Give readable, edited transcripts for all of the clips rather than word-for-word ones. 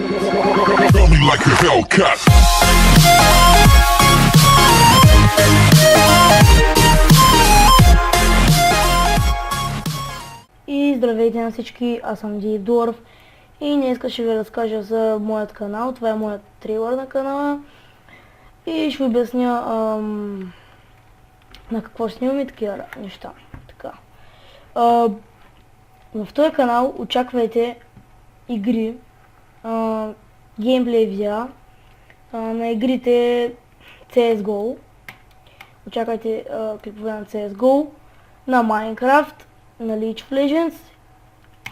Feel me like a Hellcat. И здравейте на всички, аз съм Доров и днес ще ви разкажа за моят канал. Това е моят трейлър на канала и ще ви обясня на какво ще снимам и такива неща. Така. В този канал очаквайте игри, геймплей видеа на игрите CSGO. Очаквайте клипове на CSGO, на Minecraft, на League of Legends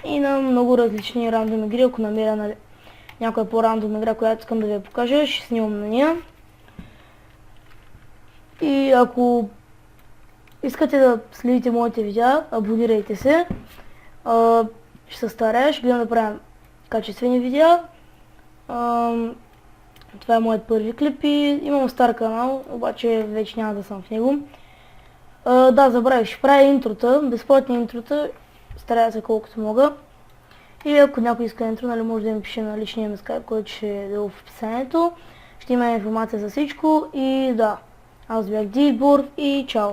и на много различни рандом игри. Ако намеря някоя по-рандом игра, която искам да ви покажа, ще снимам на нея. И ако искате да следите моите видеа, абонирайте се. Ще се старая, ще гледам да правя качествени видеа. Това е моят първи клип и имам стар канал, обаче вече няма да съм в него. Да, забравих, ще правя интрота, безплатни интрота, старая се колкото мога. И ако някой иска интро, нали, може да ми пише на личния ми скайп, който ще е в описанието. Ще има информация за всичко и да, аз бях Дибор и чао!